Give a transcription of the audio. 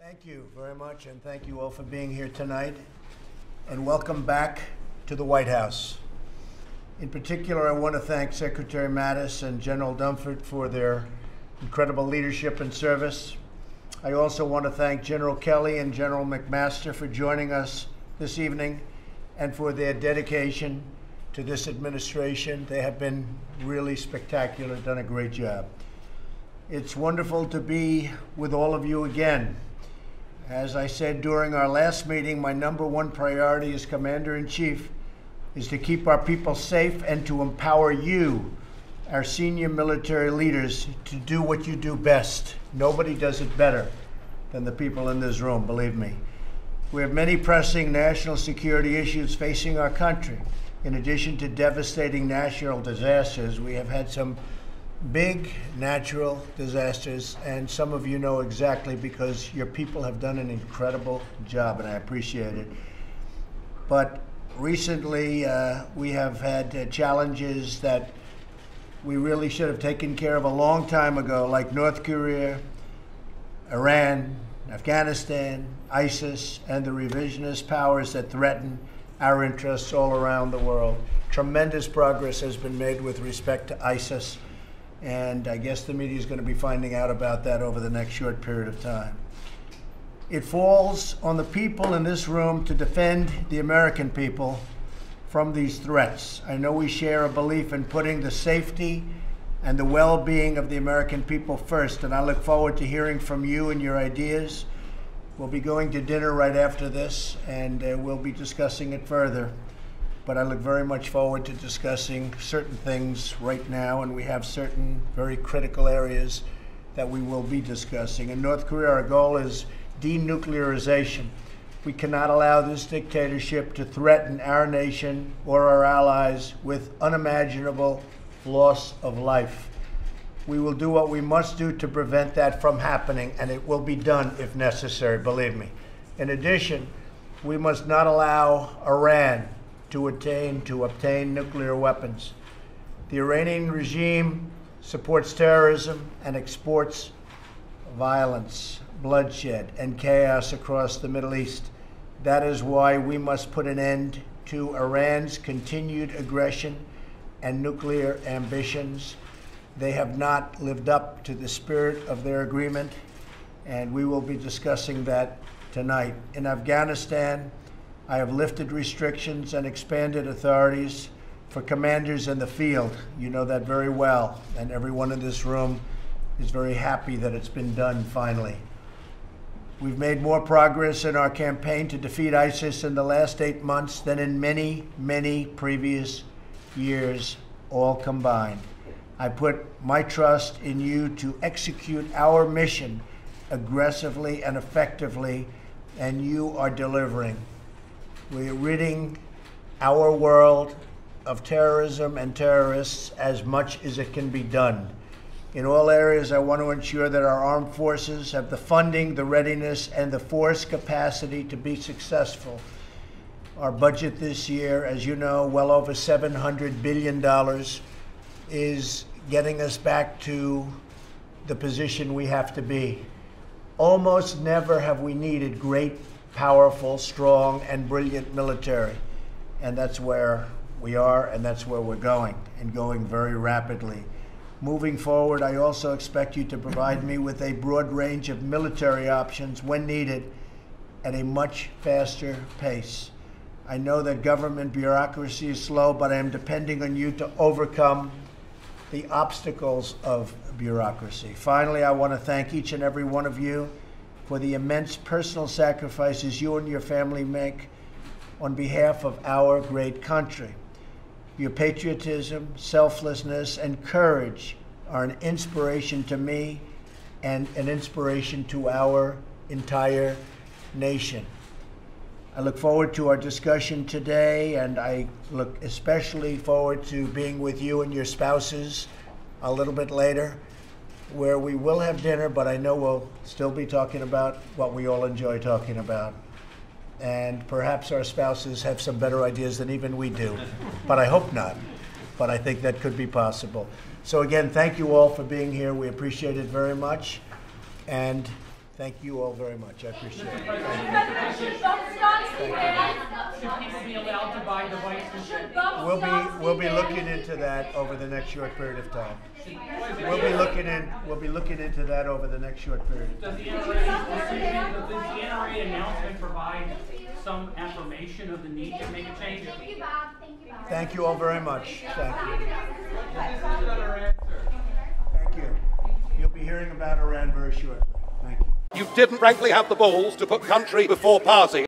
Thank you very much, and thank you all for being here tonight. And welcome back to the White House. In particular, I want to thank Secretary Mattis and General Dunford for their incredible leadership and service. I also want to thank General Kelly and General McMaster for joining us this evening and for their dedication to this administration. They have been really spectacular, done a great job. It's wonderful to be with all of you again. As I said during our last meeting, my number one priority as Commander-in-Chief is to keep our people safe and to empower you, our senior military leaders, to do what you do best. Nobody does it better than the people in this room, believe me. We have many pressing national security issues facing our country. In addition to devastating natural disasters, we have had some big natural disasters, and some of you know exactly because your people have done an incredible job, and I appreciate it. But recently, we have had challenges that we really should have taken care of a long time ago, like North Korea, Iran, Afghanistan, ISIS, and the revisionist powers that threaten our interests all around the world. Tremendous progress has been made with respect to ISIS, and I guess the media is going to be finding out about that over the next short period of time. It falls on the people in this room to defend the American people from these threats. I know we share a belief in putting the safety and the well-being of the American people first, and I look forward to hearing from you and your ideas. We'll be going to dinner right after this, and we'll be discussing it further. But I look very much forward to discussing certain things right now, and we have certain very critical areas that we will be discussing. In North Korea, our goal is denuclearization. We cannot allow this dictatorship to threaten our nation or our allies with unimaginable loss of life. We will do what we must do to prevent that from happening, and it will be done if necessary, believe me. In addition, we must not allow Iran to obtain nuclear weapons. The Iranian regime supports terrorism and exports violence, bloodshed, and chaos across the Middle East. That is why we must put an end to Iran's continued aggression and nuclear ambitions. They have not lived up to the spirit of their agreement, and we will be discussing that tonight. In Afghanistan, I have lifted restrictions and expanded authorities for commanders in the field. You know that very well, and everyone in this room is very happy that it's been done finally. We've made more progress in our campaign to defeat ISIS in the last 8 months than in many, many previous years, all combined. I put my trust in you to execute our mission aggressively and effectively, and you are delivering. We're ridding our world of terrorism and terrorists as much as it can be done. In all areas, I want to ensure that our armed forces have the funding, the readiness, and the force capacity to be successful. Our budget this year, as you know, well over $700 billion, is getting us back to the position we have to be. Almost never have we needed great, powerful, strong, and brilliant military. And that's where we are, and that's where we're going, and going very rapidly. Moving forward, I also expect you to provide me with a broad range of military options when needed at a much faster pace. I know that government bureaucracy is slow, but I am depending on you to overcome the obstacles of bureaucracy. Finally, I want to thank each and every one of you for the immense personal sacrifices you and your family make on behalf of our great country. Your patriotism, selflessness, and courage are an inspiration to me and an inspiration to our entire nation. I look forward to our discussion today, and I look especially forward to being with you and your spouses a little bit later, where we will have dinner, but I know we'll still be talking about what we all enjoy talking about. And perhaps our spouses have some better ideas than even we do, but I hope not. But I think that could be possible. So again, thank you all for being here. We appreciate it very much. And Thank you all very much. I appreciate it. Should people be allowed to buy devices? We'll be looking into that over the next short period of time. We'll be looking into that over the next short period of time. Does the NRA announcement provide some affirmation of the need to make a change? Thank you, Bob. Thank you, Bob. Thank you all very much. Thank you. Thank you. You'll be hearing about Iran very shortly. Thank you. You didn't frankly have the balls to put country before party.